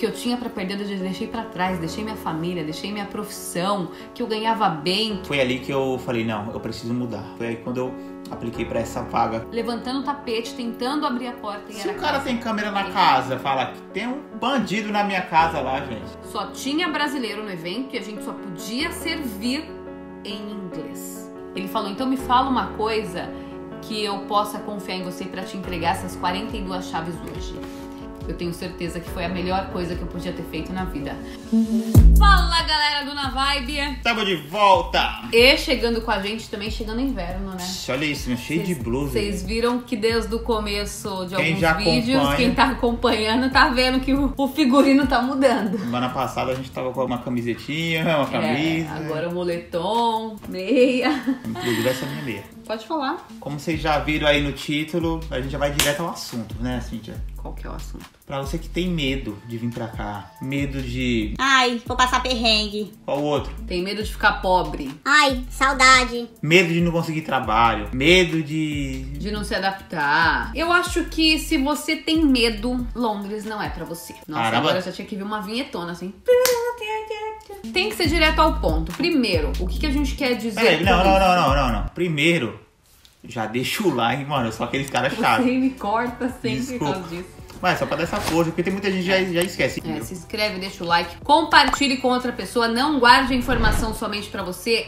que eu tinha pra perder eu deixei pra trás, deixei minha família, deixei minha profissão, que eu ganhava bem. Foi ali que eu falei, não, eu preciso mudar. Foi aí quando eu apliquei pra essa vaga. Levantando o tapete, tentando abrir a porta. Se o cara tem câmera na casa, fala que tem um bandido na minha casa lá, gente. Só tinha brasileiro no evento e a gente só podia servir em inglês. Ele falou, então me fala uma coisa que eu possa confiar em você pra te entregar essas 42 chaves hoje. Eu tenho certeza que foi a melhor coisa que eu podia ter feito na vida. Fala, galera do Na Vibe! Estamos de volta! E chegando com a gente também, chegando inverno, né? Olha isso, cheio de blusa. Vocês viram que desde o começo de Quem alguns vídeos, quem tá acompanhando tá vendo que o figurino tá mudando. Semana passada a gente tava com uma camisetinha, uma camisa. Agora o moletom, meia. Inclusive essa minha meia. Pode falar. Como vocês já viram aí no título, a gente já vai direto ao assunto, né, Cíntia? Qual que é o assunto? Pra você que tem medo de vir pra cá, medo de... Ai, vou passar perrengue. Qual outro? Tem medo de ficar pobre. Ai, saudade. Medo de não conseguir trabalho, medo de não se adaptar. Eu acho que se você tem medo, Londres não é pra você. Nossa, Caramba. agora eu já tinha que vir uma vinhetona assim. Tem que ser direto ao ponto. Primeiro, o que a gente quer dizer? Peraí, não. Primeiro, já deixa o like, mano. Eu sou aqueles caras chatos. Você me corta sempre Desculpa. por causa disso. Mas só pra dar essa força, porque tem muita gente que já esquece. Se inscreve, deixa o like, compartilhe com outra pessoa, não guarde a informação somente pra você,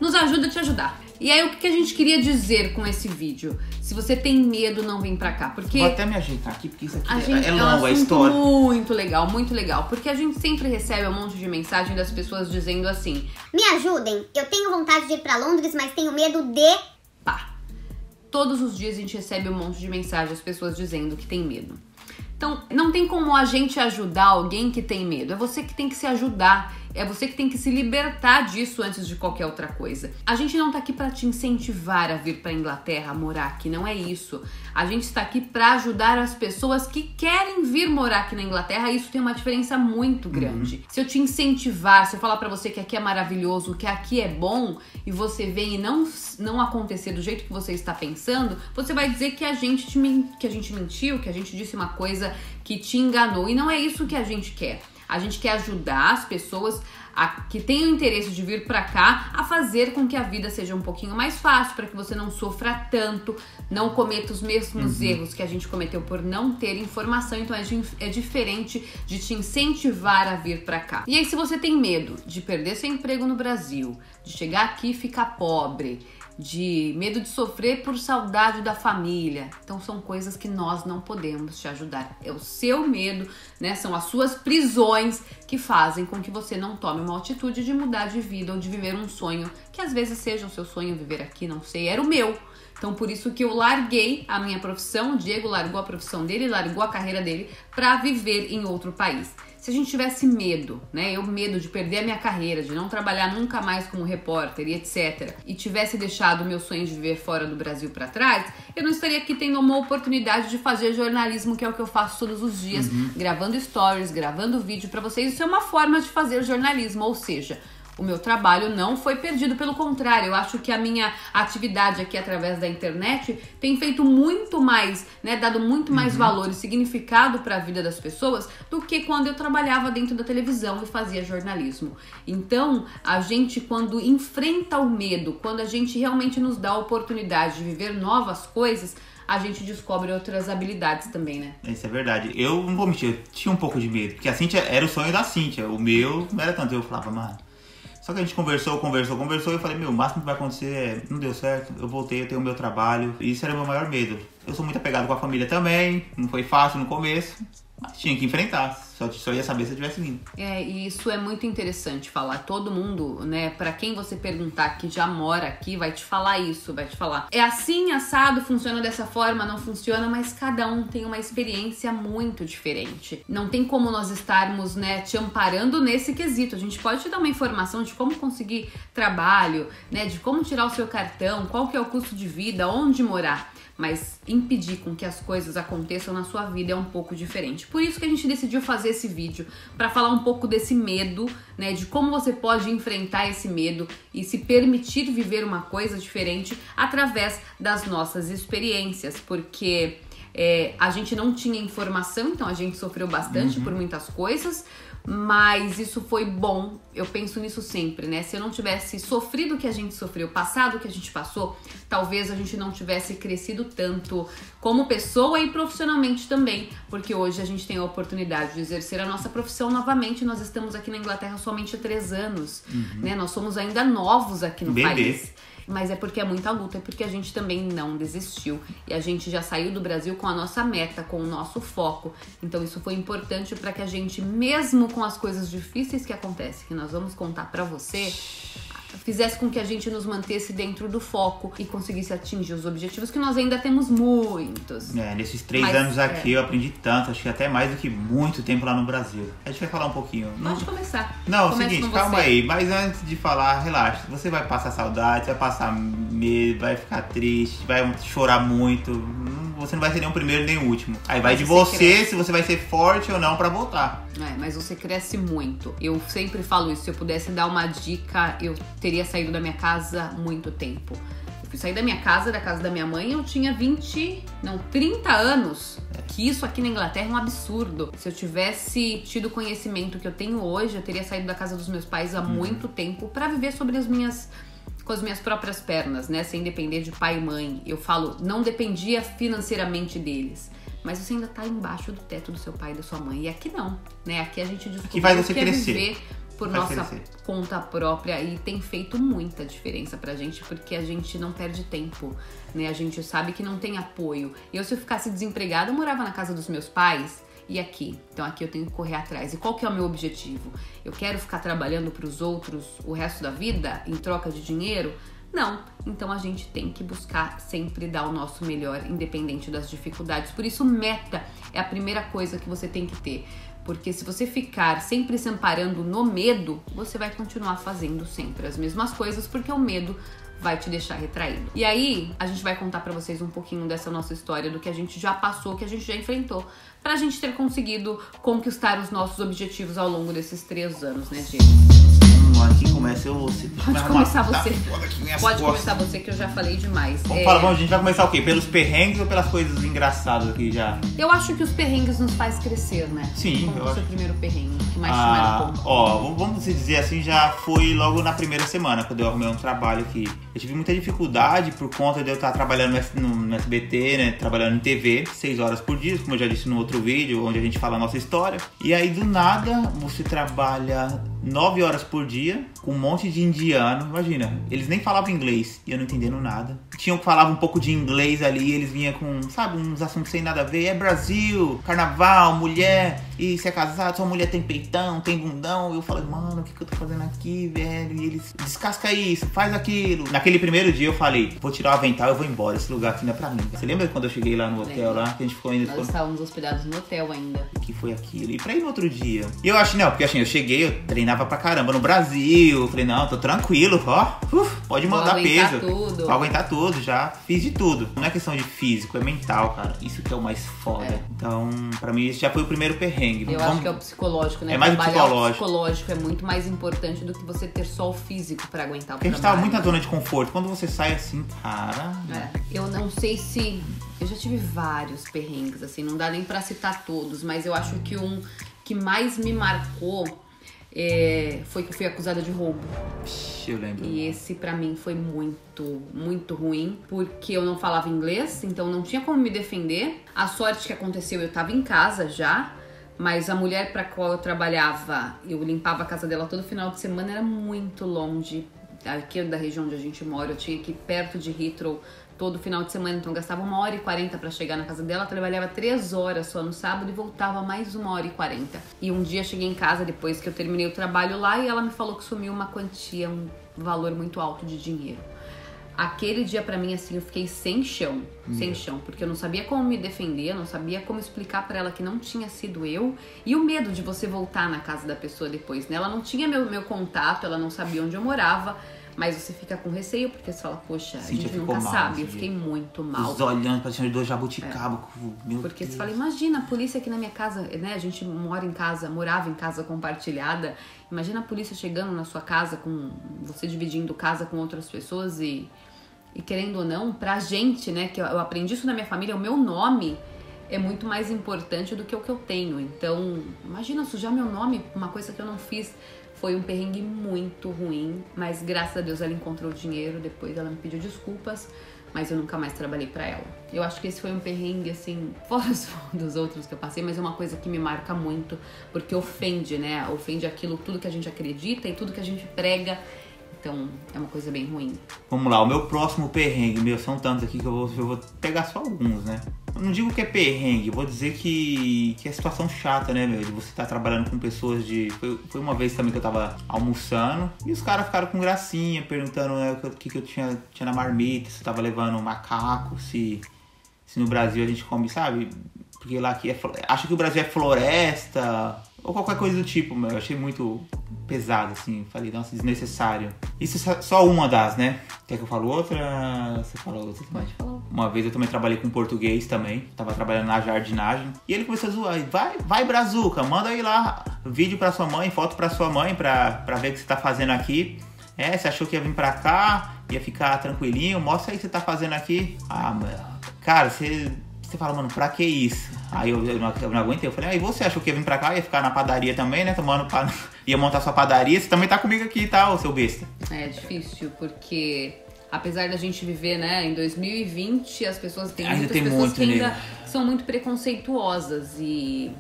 nos ajuda a te ajudar. E aí, o que a gente queria dizer com esse vídeo? Se você tem medo, não vem pra cá, porque... Vou até me ajeitar aqui, porque isso aqui é um longo, a assunto história. muito legal, porque a gente sempre recebe um monte de mensagem das pessoas dizendo assim, Me ajudem, eu tenho vontade de ir pra Londres, mas tenho medo de... pá. Todos os dias a gente recebe um monte de mensagens das pessoas dizendo que tem medo. Então, não tem como a gente ajudar alguém que tem medo. É você que tem que se ajudar. É você que tem que se libertar disso antes de qualquer outra coisa. A gente não tá aqui pra te incentivar a vir pra Inglaterra, a morar aqui. Não é isso. A gente está aqui pra ajudar as pessoas que querem vir morar aqui na Inglaterra. Isso tem uma diferença muito grande. Se eu te incentivar, se eu falar pra você que aqui é maravilhoso, que aqui é bom, e você vem e não acontecer do jeito que você está pensando, você vai dizer que a gente mentiu, que a gente disse uma coisa que te enganou. E não é isso que a gente quer. A gente quer ajudar as pessoas que têm o interesse de vir pra cá a fazer com que a vida seja um pouquinho mais fácil, para que você não sofra tanto, não cometa os mesmos erros que a gente cometeu por não ter informação. Então é diferente de te incentivar a vir pra cá. E aí, se você tem medo de perder seu emprego no Brasil, de chegar aqui e ficar pobre, de medo de sofrer por saudade da família, então são coisas que nós não podemos te ajudar. É o seu medo, né? São as suas prisões que fazem com que você não tome uma atitude de mudar de vida ou de viver um sonho, que às vezes seja o seu sonho viver aqui, não sei, era o meu. Então por isso que eu larguei a minha profissão, o Diego largou a profissão dele, largou a carreira dele para viver em outro país. Se a gente tivesse medo, né, medo de perder a minha carreira, de não trabalhar nunca mais como repórter e etc, e tivesse deixado o meu sonho de viver fora do Brasil para trás, eu não estaria aqui tendo uma oportunidade de fazer jornalismo, que é o que eu faço todos os dias, gravando stories, gravando vídeo para vocês. Isso é uma forma de fazer jornalismo, ou seja, o meu trabalho não foi perdido, pelo contrário, eu acho que a minha atividade aqui através da internet tem feito muito mais, né, dado muito mais valor e significado para a vida das pessoas do que quando eu trabalhava dentro da televisão e fazia jornalismo. Então, a gente, quando enfrenta o medo, quando a gente realmente nos dá a oportunidade de viver novas coisas, a gente descobre outras habilidades também, né? Isso é verdade. Eu não vou mentir, eu tinha um pouco de medo, porque a Cíntia era o sonho da Cíntia, o meu não era tanto. Eu falava, mano... Só que a gente conversou e eu falei, o máximo que vai acontecer é, não deu certo, eu voltei, eu tenho o meu trabalho. E isso era o meu maior medo. Eu sou muito apegado com a família também, não foi fácil no começo, mas tinha que enfrentar, só ia saber se eu tivesse vindo. E isso é muito interessante falar. Todo mundo, né, pra quem você perguntar que já mora aqui, vai te falar isso, vai te falar. É assim, assado, funciona dessa forma, não funciona, mas cada um tem uma experiência muito diferente. Não tem como nós estarmos, né, te amparando nesse quesito. A gente pode te dar uma informação de como conseguir trabalho, né, de como tirar o seu cartão, qual que é o custo de vida, onde morar. Mas impedir com que as coisas aconteçam na sua vida é um pouco diferente. Por isso que a gente decidiu fazer esse vídeo, para falar um pouco desse medo, né, de como você pode enfrentar esse medo e se permitir viver uma coisa diferente através das nossas experiências, porque A gente não tinha informação, então a gente sofreu bastante por muitas coisas, mas isso foi bom. Eu penso nisso sempre, né? Se eu não tivesse sofrido o que a gente sofreu, passado o que a gente passou, talvez a gente não tivesse crescido tanto como pessoa e profissionalmente também, porque hoje a gente tem a oportunidade de exercer a nossa profissão novamente. Nós estamos aqui na Inglaterra somente há 3 anos, né? Nós somos ainda novos aqui no país. Mas é porque é muita luta, é porque a gente também não desistiu. E a gente já saiu do Brasil com a nossa meta, com o nosso foco. Então isso foi importante para que a gente, mesmo com as coisas difíceis que acontecem, que nós vamos contar para você, fizesse com que a gente nos mantesse dentro do foco e conseguisse atingir os objetivos, que nós ainda temos muitos. Nesses 3 anos aqui eu aprendi tanto, acho que até mais do que muito tempo lá no Brasil. A gente vai falar um pouquinho. Pode começar. Não, é o seguinte, calma aí, mas antes de falar, relaxa. Você vai passar saudade, vai passar medo, vai ficar triste, vai chorar muito. Você não vai ser nem o primeiro nem o último. Aí vai de você, se você vai ser forte ou não pra voltar. Mas você cresce muito. Eu sempre falo isso, se eu pudesse dar uma dica, eu teria saído da minha casa há muito tempo. Eu fui sair da minha casa, da casa da minha mãe, eu tinha 30 anos. Que isso aqui na Inglaterra é um absurdo. Se eu tivesse tido o conhecimento que eu tenho hoje, eu teria saído da casa dos meus pais há muito tempo pra viver com as minhas próprias pernas, né? Sem depender de pai e mãe. Eu falo, não dependia financeiramente deles. Mas você ainda tá embaixo do teto do seu pai e da sua mãe. E aqui não, né? Aqui a gente descobriu o que é viver por nossa conta própria. E tem feito muita diferença pra gente, porque a gente não perde tempo, né? A gente sabe que não tem apoio. Se eu ficasse desempregada, eu morava na casa dos meus pais. E aqui? Então aqui eu tenho que correr atrás. E qual que é o meu objetivo? Eu quero ficar trabalhando pros outros o resto da vida em troca de dinheiro? Não. Então a gente tem que buscar sempre dar o nosso melhor, independente das dificuldades. Por isso, meta é a primeira coisa que você tem que ter. Porque se você ficar sempre se amparando no medo, você vai continuar fazendo sempre as mesmas coisas, porque o medo vai te deixar retraído. E aí, a gente vai contar pra vocês um pouquinho dessa nossa história, do que a gente já passou, que a gente já enfrentou, pra gente ter conseguido conquistar os nossos objetivos ao longo desses 3 anos, né, Diego? Quem começa eu. Pode começar você. Pode começar você, que eu já falei demais. Vamos falar, a gente vai começar o quê? Pelos perrengues ou pelas coisas engraçadas aqui já? Eu acho que os perrengues nos faz crescer, né? Sim. Qual foi o seu primeiro perrengue que mais te marcou? Vamos dizer assim, já foi logo na primeira semana, quando eu arrumei um trabalho aqui. Eu tive muita dificuldade por conta de eu estar trabalhando no SBT, né? Trabalhando em TV, 6 horas por dia, como eu já disse no outro vídeo, onde a gente fala a nossa história. E aí, do nada, você trabalha 9 horas por dia, com um monte de indiano. Imagina, eles nem falavam inglês e eu não entendendo nada. Tinham que falar um pouco de inglês ali, eles vinham com, sabe, uns assuntos sem nada a ver. É Brasil, carnaval, mulher, e se é casado, sua mulher tem peitão, tem bundão. Eu falei, mano, o que eu tô fazendo aqui, velho? E eles, descasca isso, faz aquilo. Naquele primeiro dia eu falei, vou tirar o avental, eu vou embora, esse lugar aqui não é pra mim. Você lembra quando eu cheguei lá no hotel, lá, que a gente ficou ainda... Nós estávamos hospedados no hotel ainda. O que foi aquilo? E pra ir no outro dia? E eu acho, não, porque assim, eu cheguei, eu treinava pra caramba no Brasil. Eu falei, não, tô tranquilo, ó. Pode mandar peso. Tudo. Vou aguentar tudo, já fiz de tudo. Não é questão de físico, é mental, cara. Isso que é o mais foda. Então, pra mim, esse já foi o primeiro perrengue. Eu acho que é o psicológico, né? É mais o psicológico é muito mais importante do que você ter só o físico pra aguentar o trabalho. A gente tava muito na zona de conforto. Quando você sai assim, cara... Eu não sei se... Eu já tive vários perrengues, assim. Não dá nem pra citar todos. Mas eu acho que um que mais me marcou... foi que eu fui acusada de roubo. Eu lembro. E esse pra mim foi muito, muito ruim, porque eu não falava inglês, então não tinha como me defender. A sorte que aconteceu, eu tava em casa já, mas a mulher pra qual eu trabalhava, eu limpava a casa dela todo final de semana, era muito longe. Aqui da região onde a gente mora, eu tinha que ir perto de Heathrow todo final de semana, então eu gastava 1h40 pra chegar na casa dela, trabalhava 3 horas só no sábado e voltava mais 1h40. E um dia cheguei em casa depois que eu terminei o trabalho lá e ela me falou que sumiu uma quantia, um valor muito alto de dinheiro. Aquele dia pra mim, assim, eu fiquei sem chão, porque eu não sabia como me defender, eu não sabia como explicar pra ela que não tinha sido eu, e o medo de você voltar na casa da pessoa depois, né? Ela não tinha meu contato, ela não sabia onde eu morava, mas você fica com receio, porque você fala, poxa, a gente nunca sabe. Eu fiquei muito mal. Os olhando, parecendo dois jabuticaba. Porque você fala, imagina a polícia aqui na minha casa, né? A gente morava em casa compartilhada. Imagina a polícia chegando na sua casa, com você dividindo casa com outras pessoas e querendo ou não, pra gente, né? Que eu aprendi isso na minha família, o meu nome é muito mais importante do que o que eu tenho. Então, imagina sujar meu nome, uma coisa que eu não fiz. Foi um perrengue muito ruim, mas graças a Deus ela encontrou o dinheiro, depois ela me pediu desculpas, mas eu nunca mais trabalhei pra ela. Eu acho que esse foi um perrengue, assim, fora dos outros que eu passei, mas é uma coisa que me marca muito, porque ofende, né? Ofende aquilo, tudo que a gente acredita e tudo que a gente prega. Então, é uma coisa bem ruim. Vamos lá, o meu próximo perrengue, são tantos aqui que eu vou pegar só alguns, né? Eu não digo que é perrengue, vou dizer que é situação chata, né, de você estar trabalhando com pessoas de... Foi uma vez também que eu tava almoçando e os caras ficaram com gracinha, perguntando, né, o que eu tinha na marmita, se eu tava levando macaco, se no Brasil a gente come, sabe? Porque lá aqui acha que o Brasil é floresta ou qualquer coisa do tipo, eu achei muito pesado, assim, falei, nossa, desnecessário. Isso é só uma das, né? Quer que eu fale outra? Você fala outra também? Pode falar. Uma vez eu também trabalhei com português também, tava trabalhando na jardinagem, e ele começou a zoar, vai Brazuca, manda aí lá vídeo pra sua mãe, foto pra sua mãe, pra ver o que você tá fazendo aqui. Você achou que ia vir pra cá, ia ficar tranquilinho, mostra aí o que você tá fazendo aqui. Ah, mano, cara, você fala, mano, pra que isso? Aí eu não aguentei, eu falei, aí você achou que ia vir pra cá, ia ficar na padaria também, né, ia montar sua padaria, você também tá comigo aqui, tá, ô seu besta? É difícil, porque apesar da gente viver, né, em 2020, as pessoas tem muitas pessoas que ainda são muito preconceituosas e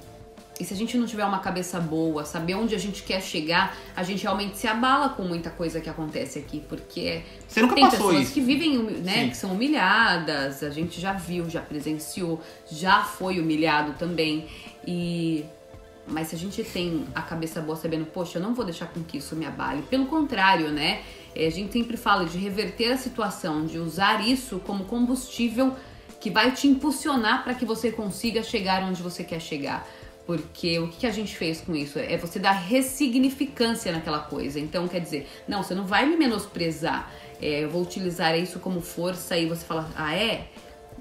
se a gente não tiver uma cabeça boa, saber onde a gente quer chegar, a gente realmente se abala com muita coisa que acontece aqui, porque você nunca tem passou pessoas isso. que vivem, né, que são humilhadas, a gente já viu, já presenciou, já foi humilhado também, mas se a gente tem a cabeça boa sabendo, poxa, eu não vou deixar com que isso me abale, pelo contrário, né, a gente sempre fala de reverter a situação, de usar isso como combustível que vai te impulsionar para que você consiga chegar onde você quer chegar. Porque o que a gente fez com isso? É você dar ressignificância naquela coisa. Então, quer dizer, não, você não vai me menosprezar. Eu vou utilizar isso como força e você fala,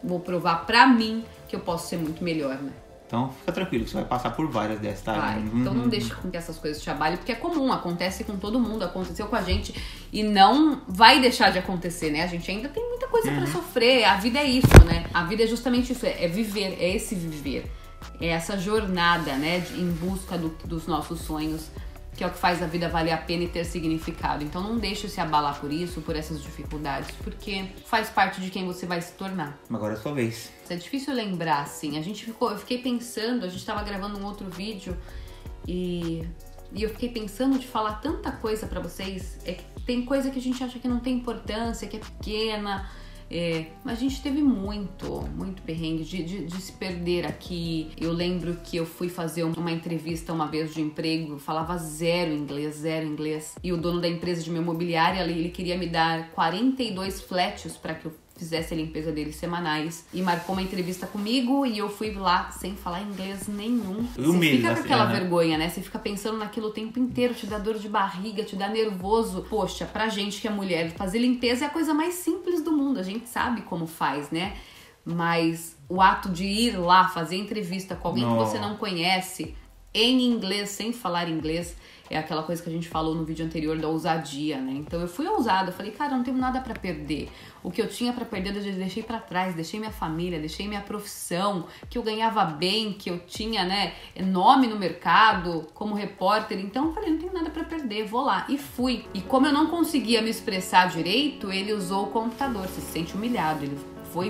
vou provar pra mim que eu posso ser muito melhor, né? Então, fica tranquilo, você vai passar por várias dessas, tá? Vai. Então não deixa com que essas coisas te abalem, porque é comum, acontece com todo mundo, aconteceu com a gente e não vai deixar de acontecer, né? A gente ainda tem muita coisa pra sofrer, a vida é isso, né? A vida é justamente isso, é viver, é esse viver. É essa jornada, né, em busca dos nossos sonhos, que é o que faz a vida valer a pena e ter significado. Então não deixe se abalar por isso, por essas dificuldades, porque faz parte de quem você vai se tornar. Agora é a sua vez. É difícil lembrar, assim. Eu fiquei pensando, a gente tava gravando um outro vídeo e eu fiquei pensando de falar tanta coisa pra vocês. É que tem coisa que a gente acha que não tem importância, que é pequena. Mas a gente teve muito perrengue de se perder aqui. Eu lembro que eu fui fazer uma entrevista uma vez de emprego, eu falava zero inglês. E o dono da empresa de minha imobiliária, ele queria me dar 42 flats para que eu fizesse a limpeza deles semanais. E marcou uma entrevista comigo e eu fui lá sem falar inglês nenhum. Você fica com aquela vergonha, né? Você fica pensando naquilo o tempo inteiro, te dá dor de barriga, te dá nervoso. Poxa, pra gente que é mulher, fazer limpeza é a coisa mais simples do mundo. A gente sabe como faz, né? Mas o ato de ir lá fazer entrevista com alguém que você não conhece, em inglês, sem falar inglês, é aquela coisa que a gente falou no vídeo anterior da ousadia, né? Então eu fui ousada, eu falei, cara, eu não tenho nada pra perder. O que eu tinha pra perder eu deixei pra trás, deixei minha família, deixei minha profissão, que eu ganhava bem, que eu tinha, né, nome no mercado como repórter. Então eu falei, não tenho nada pra perder, vou lá. E fui. E como eu não conseguia me expressar direito, ele usou o computador. Você se sente humilhado, ele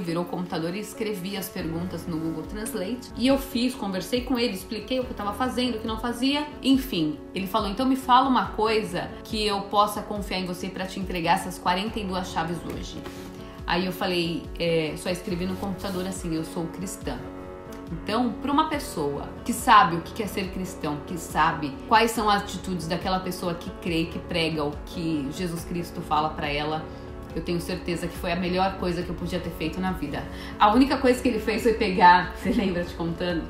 virou o computador e escrevi as perguntas no Google Translate. E eu conversei com ele, expliquei o que eu tava fazendo, o que não fazia. Enfim, ele falou, então me fala uma coisa que eu possa confiar em você pra te entregar essas 42 chaves hoje. Aí eu falei, só escrevi no computador assim, eu sou cristã. Então, para uma pessoa que sabe o que é ser cristão, que sabe quais são as atitudes daquela pessoa que crê, que prega o que Jesus Cristo fala pra ela, eu tenho certeza que foi a melhor coisa que eu podia ter feito na vida. A única coisa que ele fez foi pegar, você lembra te contando?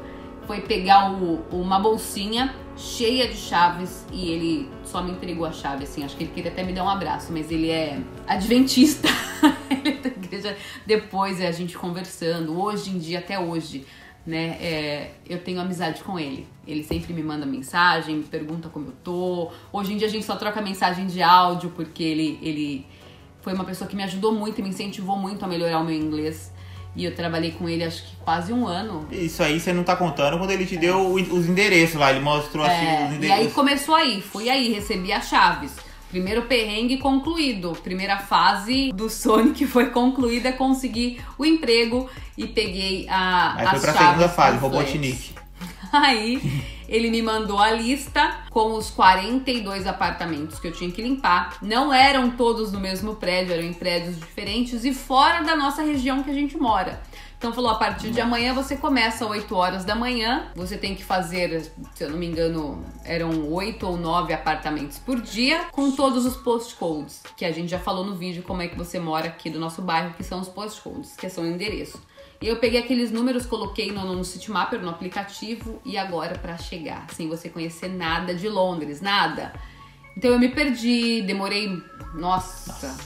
Foi pegar uma bolsinha cheia de chaves e ele só me entregou a chave, assim. Acho que ele queria até me dar um abraço, mas ele é adventista. Ele é da igreja. Depois a gente conversando, hoje em dia, até hoje, né, eu tenho amizade com ele. Ele sempre me manda mensagem, me pergunta como eu tô. Hoje em dia a gente só troca mensagem de áudio, porque ele foi uma pessoa que me ajudou muito e me incentivou muito a melhorar o meu inglês. E eu trabalhei com ele acho que quase 1 ano. Isso aí você não tá contando quando ele te deu os endereços lá, ele mostrou assim os endereços. E aí começou aí, fui aí, recebi as chaves. Primeiro perrengue concluído. Primeira fase do sonho que foi concluída, consegui o emprego e peguei Aí foi as pra chaves segunda fase, do flat. Robotnik. Aí ele me mandou a lista com os 42 apartamentos que eu tinha que limpar. Não eram todos no mesmo prédio, eram em prédios diferentes e fora da nossa região que a gente mora. Então falou, a partir de amanhã você começa às 8 horas da manhã, você tem que fazer, se eu não me engano, eram 8 ou 9 apartamentos por dia, com todos os postcodes, que a gente já falou no vídeo como é que você mora aqui do nosso bairro, que são os postcodes, que são o endereço. E eu peguei aqueles números, coloquei no Citymapper, no aplicativo, e agora pra chegar, sem você conhecer nada de Londres, nada. Então eu me perdi, demorei, nossa,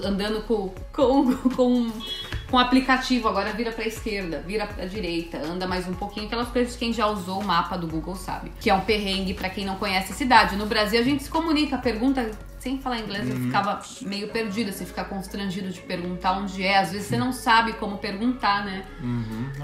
andando com aplicativo, agora vira pra esquerda, vira pra direita, anda mais um pouquinho, aquelas coisas que quem já usou o mapa do Google sabe. Que é um perrengue pra quem não conhece a cidade. No Brasil a gente se comunica, pergunta, sem falar inglês eu ficava meio perdida, você fica constrangido de perguntar onde é, às vezes você não sabe como perguntar, né?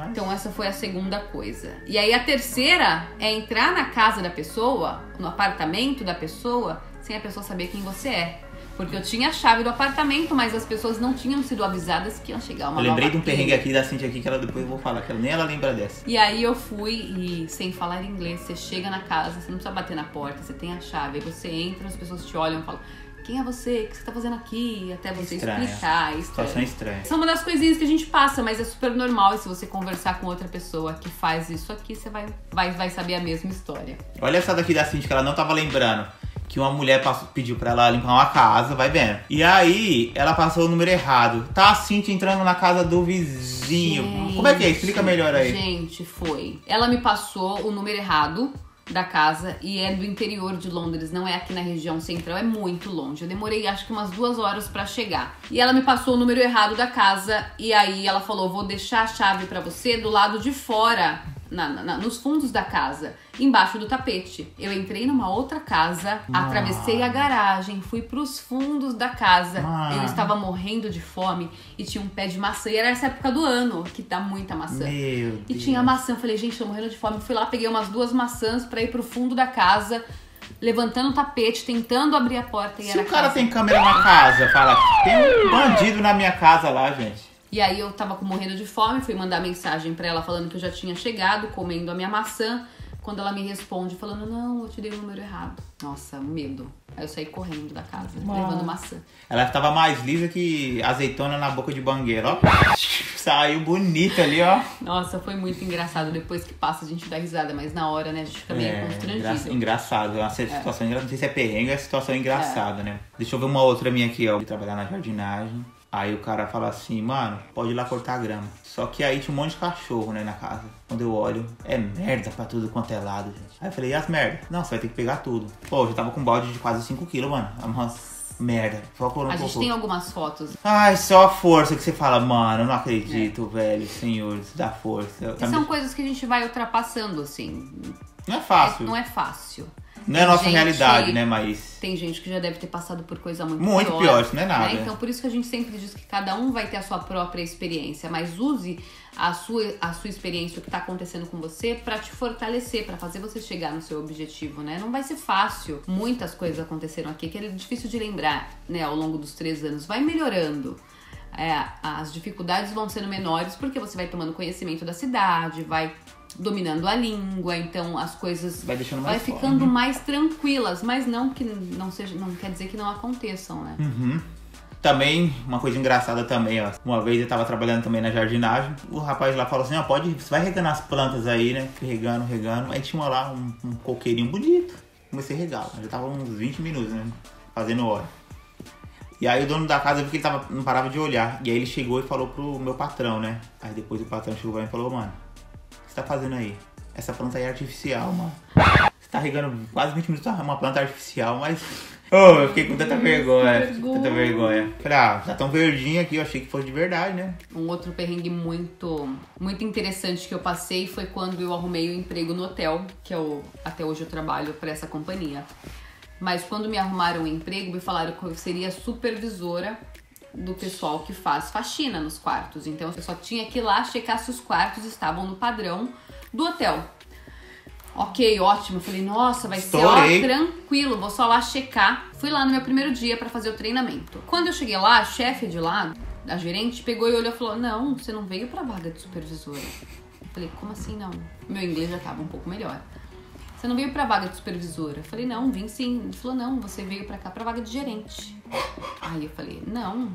Então essa foi a segunda coisa. E aí a terceira é entrar na casa da pessoa, no apartamento da pessoa, sem a pessoa saber quem você é. Porque eu tinha a chave do apartamento, mas as pessoas não tinham sido avisadas que iam chegar uma nova. Eu lembrei de um perrengue aqui da Cintia aqui, que ela depois eu vou falar, que nem ela lembra dessa. E aí eu fui e, sem falar inglês, você chega na casa, você não precisa bater na porta, você tem a chave, aí você entra, as pessoas te olham e falam, quem é você? O que você tá fazendo aqui? Até você explicar. Situação estranha. São uma das coisinhas que a gente passa, mas é super normal. E se você conversar com outra pessoa que faz isso aqui, você vai saber a mesma história. Olha essa daqui da Cintia, que ela não tava lembrando. Que uma mulher pediu pra ela limpar uma casa, vai vendo. E aí, ela passou o número errado. Tá a Cintia entrando na casa do vizinho. Gente, como é que é? Explica melhor aí. Gente, foi. Ela me passou o número errado da casa e é do interior de Londres, não é aqui na região central, é muito longe. Eu demorei acho que umas 2 horas pra chegar. E ela me passou o número errado da casa e aí ela falou, vou deixar a chave pra você do lado de fora, nos fundos da casa, embaixo do tapete. Eu entrei numa outra casa, atravessei a garagem, fui pros fundos da casa. Eu estava morrendo de fome e tinha um pé de maçã. E era essa época do ano que dá muita maçã. E tinha maçã. Eu falei, gente, tô morrendo de fome. Fui lá, peguei umas 2 maçãs pra ir pro fundo da casa, levantando o tapete, tentando abrir a porta. E se o cara tem câmera na casa, fala, tem um bandido na minha casa lá, gente. E aí eu tava morrendo de fome, fui mandar mensagem pra ela falando que eu já tinha chegado, comendo a minha maçã. Quando ela me responde falando, não, eu te dei o número errado. Nossa, medo. Aí eu saí correndo da casa, levando maçã. Ela tava mais lisa que azeitona na boca de bangueira, ó. Saiu bonita ali, ó. Nossa, foi muito engraçado. Depois que passa a gente dá risada, mas na hora, né, a gente fica meio constrangido. Engraçado, uma situação, não sei se é perrengue, é situação engraçada, né? Deixa eu ver uma outra minha aqui, ó. De trabalhar na jardinagem. Aí o cara fala assim, mano, pode ir lá cortar a grama. Só que aí tinha um monte de cachorro, né, na casa. Quando eu olho, é merda pra tudo quanto é lado, gente. Aí eu falei, e as merda? Não, você vai ter que pegar tudo. Pô, eu já tava com um balde de quase 5 quilos, mano. Merda. A gente tem algumas fotos. Ai, só a força que você fala, mano, eu não acredito, velho, senhor, isso dá força. E são coisas que a gente vai ultrapassando, assim. Não é fácil. Não é fácil. Não é a nossa realidade, né, mas... Tem gente que já deve ter passado por coisa muito pior, isso não é nada. Né? Então, por isso que a gente sempre diz que cada um vai ter a sua própria experiência, mas use a sua experiência, o que tá acontecendo com você, pra te fortalecer, pra fazer você chegar no seu objetivo, né? Não vai ser fácil. Muitas coisas aconteceram aqui que é difícil de lembrar, né, ao longo dos 3 anos. Vai melhorando. As dificuldades vão sendo menores porque você vai tomando conhecimento da cidade, vai dominando a língua, então as coisas vai ficando mais tranquilas, mas não quer dizer que não aconteçam, né? Também, uma coisa engraçada também, ó. Uma vez eu tava trabalhando também na jardinagem, o rapaz lá falou assim, ó, você vai regando as plantas aí, né? Regando. Aí tinha lá um coqueirinho bonito. Comecei a regar, já tava uns 20 minutos, né? Fazendo hora. E aí o dono da casa viu que ele não parava de olhar. E aí ele chegou e falou pro meu patrão, né? Aí depois o patrão chegou pra mim e falou, mano, o que você tá fazendo aí? Essa planta aí é artificial, mano. Você tá regando quase 20 minutos, uma planta artificial, mas... eu fiquei com tanta vergonha. Falei, já tão verdinho aqui, eu achei que fosse de verdade, né? Um outro perrengue muito interessante que eu passei foi quando eu arrumei o emprego no hotel, que até hoje eu trabalho pra essa companhia. Mas quando me arrumaram o emprego, me falaram que eu seria supervisora do pessoal que faz faxina nos quartos. Então eu só tinha que ir lá checar se os quartos estavam no padrão do hotel. Ok, ótimo. Eu falei, nossa, vai ser tranquilo, vou só lá checar. Fui lá no meu primeiro dia pra fazer o treinamento. Quando eu cheguei lá, a chefe de lá, a gerente, pegou e olhou e falou, não, você não veio pra vaga de supervisora. Eu falei, como assim não? Meu inglês já tava um pouco melhor. Você não veio pra vaga de supervisora? Eu falei, não, vim sim. Ele falou, não, você veio pra cá pra vaga de gerente. Aí eu falei, não.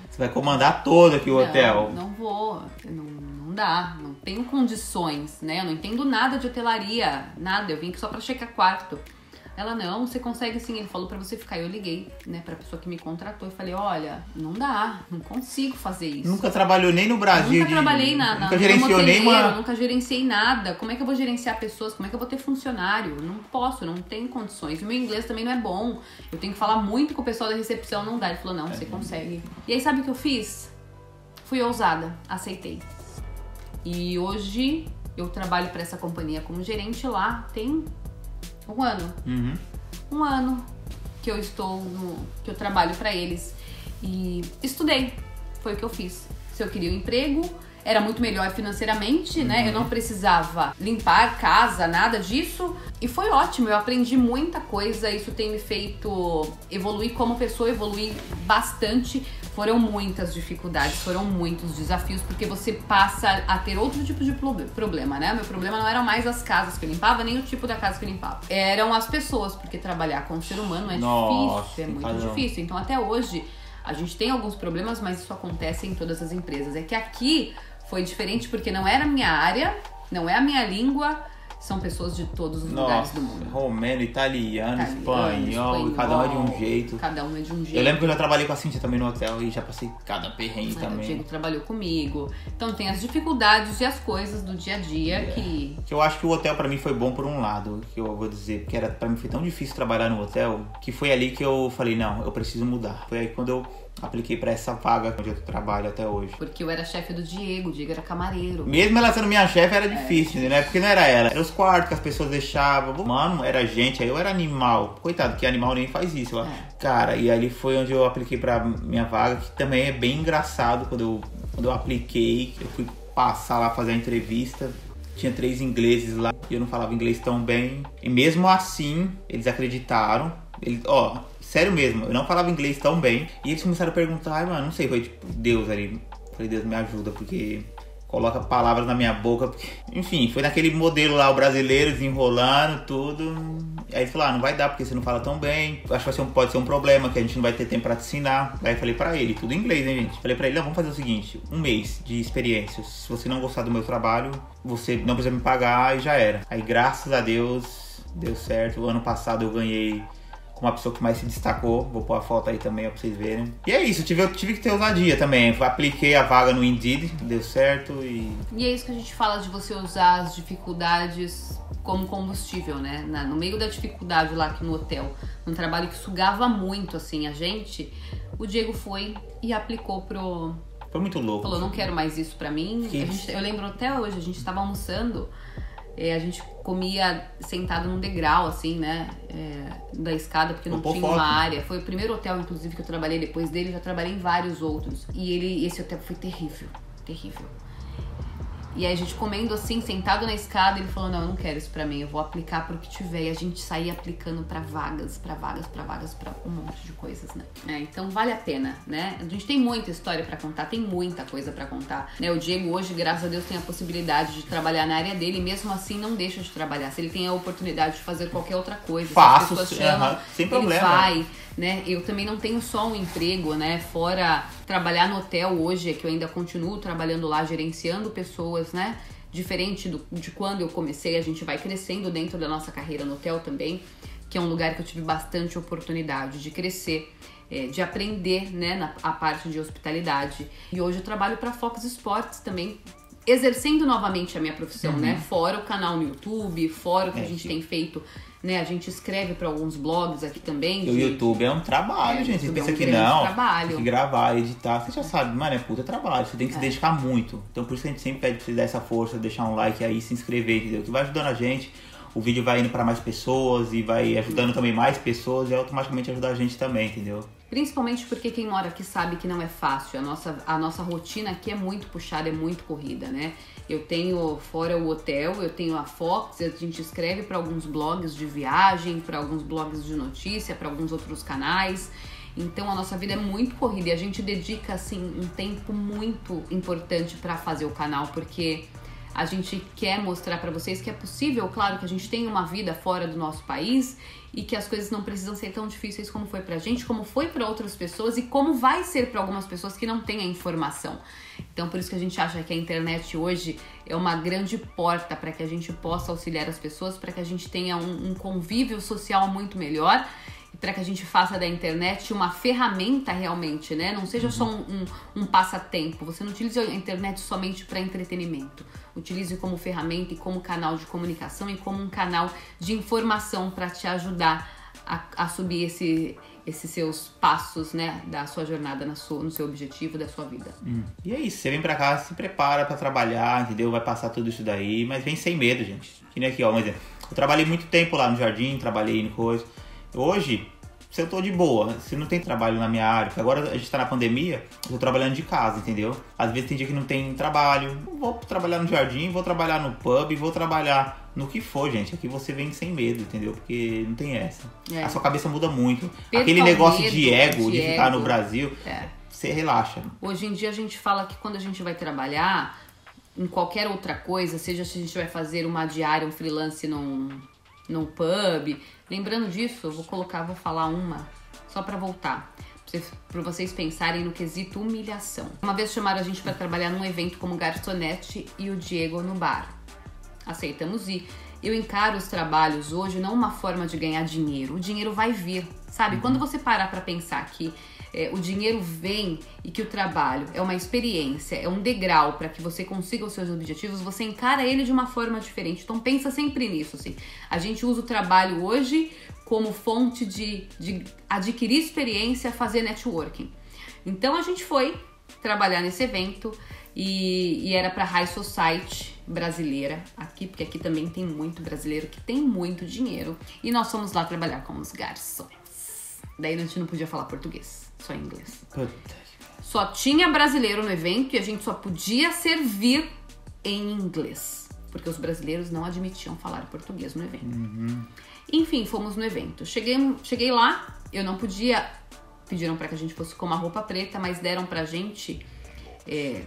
Você vai comandar todo aqui o hotel. Não vou, não dá, não tenho condições, né? Eu não entendo nada de hotelaria, nada. Eu vim aqui só pra checar quarto. Ela, não, você consegue sim. Ele falou pra você ficar. Eu liguei, né, pra pessoa que me contratou e falei, olha, não dá, não consigo fazer isso. Nunca trabalhou nem no Brasil. Nunca trabalhei nunca gerenciou nenhuma. Nunca gerenciei nada. Como é que eu vou gerenciar pessoas? Como é que eu vou ter funcionário? Não posso, não tenho condições. O meu inglês também não é bom. Eu tenho que falar muito com o pessoal da recepção, não dá. Ele falou, não, você consegue. E aí, sabe o que eu fiz? Fui ousada, aceitei. E hoje eu trabalho pra essa companhia como gerente lá, tem 1 ano. Um ano que eu que eu trabalho pra eles. E estudei. Foi o que eu fiz. Se eu queria um emprego, era muito melhor financeiramente, né? Eu não precisava limpar casa, nada disso. E foi ótimo, eu aprendi muita coisa. Isso tem me feito evoluir como pessoa, evoluir bastante. Foram muitas dificuldades, foram muitos desafios, porque você passa a ter outro tipo de problema, né? Meu problema não eram mais as casas que eu limpava, nem o tipo da casa que eu limpava. Eram as pessoas, porque trabalhar com o ser humano é difícil, é muito difícil. Então até hoje a gente tem alguns problemas, mas isso acontece em todas as empresas. É que aqui foi diferente porque não era a minha área, não é a minha língua, são pessoas de todos os lugares do mundo. Romeno, italiano, espanhol, cada um é de um jeito. Cada um é de um jeito. Eu lembro que eu já trabalhei com a Cíntia também no hotel e já passei cada perrengue também. O Diego trabalhou comigo. Então tem as dificuldades e as coisas do dia a dia que eu acho que o hotel pra mim foi bom por um lado, que eu vou dizer, porque pra mim foi tão difícil trabalhar no hotel, que foi ali que eu falei, não, eu preciso mudar. Foi aí quando eu apliquei pra essa vaga onde eu trabalho até hoje. Porque eu era chefe do Diego, o Diego era camareiro. Mesmo ela sendo minha chefe era difícil, né? Porque não era ela. Era os quartos que as pessoas deixavam. Mano, era gente, aí eu era animal. Coitado, que animal nem faz isso, ó. Cara, e ali foi onde eu apliquei pra minha vaga, que também é bem engraçado. Quando eu apliquei, eu fui passar lá fazer a entrevista. Tinha 3 ingleses lá e eu não falava inglês tão bem. E mesmo assim, eles acreditaram. Sério mesmo, eu não falava inglês tão bem. E eles começaram a perguntar, ai, mano, não sei, foi tipo Deus ali. Falei, Deus me ajuda, porque coloca palavras na minha boca. Porque... Enfim, foi naquele modelo lá, o brasileiro desenrolando tudo. Aí ele falou, não vai dar porque você não fala tão bem. Acho que pode ser um problema, que a gente não vai ter tempo pra te ensinar. Aí eu falei pra ele, tudo em inglês, hein, gente? Falei pra ele, não, vamos fazer o seguinte, 1 mês de experiência. Se você não gostar do meu trabalho, você não precisa me pagar e já era. Aí graças a Deus, deu certo. O ano passado eu ganhei com uma pessoa que mais se destacou. Vou pôr a foto aí também, ó, pra vocês verem. E é isso, eu tive que ter ousadia também. Apliquei a vaga no Indeed, deu certo e é isso que a gente fala de você usar as dificuldades como combustível, né? No meio da dificuldade lá aqui no hotel, num trabalho que sugava muito, assim, a gente, o Diego foi e aplicou pro... Foi muito louco. Falou, não quero mais isso pra mim. Eu lembro até hoje, a gente tava almoçando... a gente comia sentado num degrau, assim, né? Da escada, porque não tinha uma área. Foi o primeiro hotel, inclusive, que eu trabalhei depois dele. Já trabalhei em vários outros. E esse hotel foi terrível. Terrível. E aí a gente comendo assim, sentado na escada, ele falou, não, eu não quero isso pra mim, eu vou aplicar pro que tiver. E a gente saía aplicando pra vagas, pra um monte de coisas, né? Então vale a pena, né? A gente tem muita história pra contar, tem muita coisa pra contar, né? O Diego hoje, graças a Deus, tem a possibilidade de trabalhar na área dele, e mesmo assim não deixa de trabalhar. Se ele tem a oportunidade de fazer qualquer outra coisa, faço, se as pessoas chamam, sem problema. Ele vai, né? Eu também não tenho só um emprego, né? Fora trabalhar no hotel hoje, é que eu ainda continuo trabalhando lá, gerenciando pessoas, né? Diferente de quando eu comecei, a gente vai crescendo dentro da nossa carreira no hotel também, que é um lugar que eu tive bastante oportunidade de crescer, de aprender, né? A parte de hospitalidade. E hoje eu trabalho para Fox Sports também, exercendo novamente a minha profissão, né? Fora o canal no YouTube, fora o que a gente tem feito, né? A gente escreve para alguns blogs aqui também. O YouTube é um trabalho, gente. Você pensa que não, trabalho. Tem que gravar, editar. Você já sabe, mano, é puta trabalho. Você tem que se dedicar muito. Então por isso que a gente sempre pede pra você dar essa força, deixar um like aí, se inscrever, entendeu? Que vai ajudando a gente. O vídeo vai indo para mais pessoas e vai ajudando também mais pessoas e automaticamente ajuda a gente também, entendeu? Principalmente porque quem mora aqui sabe que não é fácil. A nossa rotina aqui é muito puxada, é muito corrida, né? Eu tenho, fora o hotel, eu tenho a Fox, a gente escreve para alguns blogs de viagem, para alguns blogs de notícia, para alguns outros canais. Então a nossa vida é muito corrida e a gente dedica assim um tempo muito importante para fazer o canal, porque a gente quer mostrar para vocês que é possível, claro, que a gente tem uma vida fora do nosso país e que as coisas não precisam ser tão difíceis como foi pra gente, como foi para outras pessoas e como vai ser para algumas pessoas que não têm a informação. Então por isso que a gente acha que a internet hoje é uma grande porta para que a gente possa auxiliar as pessoas, para que a gente tenha um convívio social muito melhor, para que a gente faça da internet uma ferramenta realmente, né? Não seja só um passatempo. Você não utilize a internet somente para entretenimento. Utilize como ferramenta e como canal de comunicação e como um canal de informação para te ajudar a subir esses seus passos, né? Da sua jornada no seu objetivo, da sua vida. E é isso. Você vem pra cá, se prepara pra trabalhar, entendeu? Vai passar tudo isso daí, mas vem sem medo, gente. Que nem aqui, ó, um exemplo. Eu trabalhei muito tempo lá no jardim, trabalhei em coisa. Hoje, se eu tô de boa, se não tem trabalho na minha área, porque agora a gente tá na pandemia, eu tô trabalhando de casa, entendeu? Às vezes tem dia que não tem trabalho, eu vou trabalhar no jardim, vou trabalhar no pub, vou trabalhar no que for, gente. Aqui você vem sem medo, entendeu? Porque não tem essa. A sua cabeça muda muito. Aquele negócio de ego, de ficar no Brasil, você relaxa. Hoje em dia a gente fala que quando a gente vai trabalhar em qualquer outra coisa, seja se a gente vai fazer uma diária, um freelance num pub. Lembrando disso, eu vou falar uma, só pra voltar, pra vocês pensarem no quesito humilhação. Uma vez chamaram a gente pra trabalhar num evento como garçonete e o Diego no bar. Aceitamos ir. Eu encaro os trabalhos hoje não uma forma de ganhar dinheiro. O dinheiro vai vir, sabe? Quando você parar pra pensar que o dinheiro vem e que o trabalho é uma experiência, é um degrau para que você consiga os seus objetivos, você encara ele de uma forma diferente. Então pensa sempre nisso, assim. A gente usa o trabalho hoje como fonte de adquirir experiência, fazer networking. Então a gente foi trabalhar nesse evento e era para High Society brasileira aqui, porque aqui também tem muito brasileiro que tem muito dinheiro. E nós fomos lá trabalhar como os garçons. Daí a gente não podia falar português, só inglês. Só tinha brasileiro no evento e a gente só podia servir em inglês, porque os brasileiros não admitiam falar português no evento. Enfim, fomos no evento. Cheguei lá, eu não podia... Pediram pra que a gente fosse com uma roupa preta, mas deram pra gente...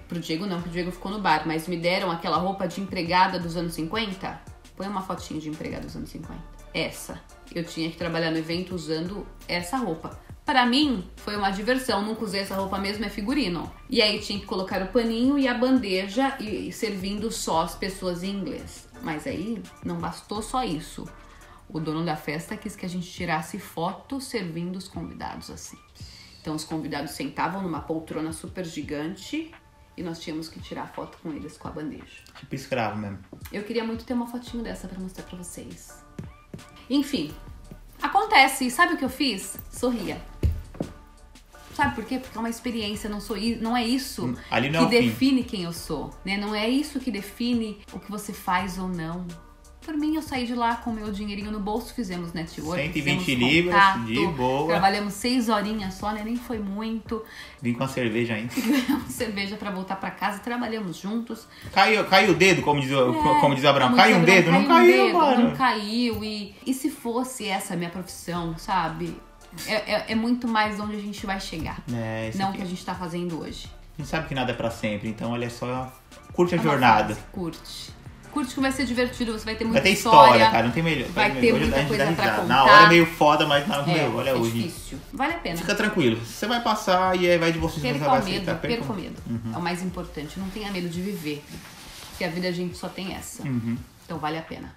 pro Diego não, porque o Diego ficou no bar, mas me deram aquela roupa de empregada dos anos 50. Põe uma fotinha de empregada dos anos 50. Essa. Eu tinha que trabalhar no evento usando essa roupa. Pra mim, foi uma diversão. Nunca usei essa roupa mesmo, é figurino. E aí tinha que colocar o paninho e a bandeja e servindo só as pessoas em inglês. Mas aí não bastou só isso. O dono da festa quis que a gente tirasse foto servindo os convidados assim. Então os convidados sentavam numa poltrona super gigante e nós tínhamos que tirar foto com eles com a bandeja. Tipo escravo mesmo. Eu queria muito ter uma fotinho dessa pra mostrar pra vocês. Enfim, acontece. E sabe o que eu fiz? Sorria. Sabe por quê? Porque é uma experiência, não é isso ali não que é o define quem eu sou, né? Não é isso que define o que você faz ou não. Por mim, eu saí de lá com o meu dinheirinho no bolso, fizemos network, 120 libras, de boa. Trabalhamos 6 horinhas só, né? Nem foi muito. Vim com a cerveja ainda. Ganhamos cerveja pra voltar pra casa, trabalhamos juntos. Caiu o dedo, como diz o Abraão. Caiu um dedo? Não caiu, mano. Não caiu. E se fosse essa a minha profissão, sabe? É muito mais onde a gente vai chegar. Não o que a gente tá fazendo hoje. A gente sabe que nada é pra sempre, então olha só, curte a jornada. Curte que vai ser divertido, você vai ter muita história. Vai ter história, cara, não tem melhor. Vai ter muita coisa pra contar. Na hora é meio foda, mas olha hoje. É difícil. Vale a pena. Fica tranquilo, você vai passar e aí vai de você. Perca o medo. É o mais importante, não tenha medo de viver. Porque a vida a gente só tem essa. Então vale a pena.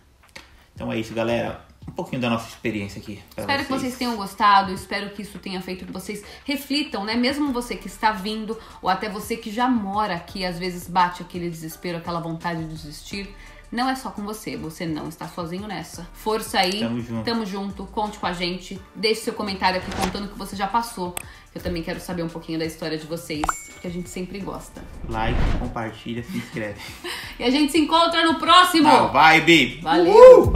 Então é isso, galera. Um pouquinho da nossa experiência aqui. Espero que vocês tenham gostado, espero que isso tenha feito que vocês reflitam, né? Mesmo você que está vindo, ou até você que já mora aqui, às vezes bate aquele desespero, aquela vontade de desistir. Não é só com você não está sozinho nessa. Força aí, tamo junto, conte com a gente, deixe seu comentário aqui contando o que você já passou. Eu também quero saber um pouquinho da história de vocês, porque a gente sempre gosta. Like, compartilha, se inscreve. E a gente se encontra no próximo! Vai, Bi! Valeu!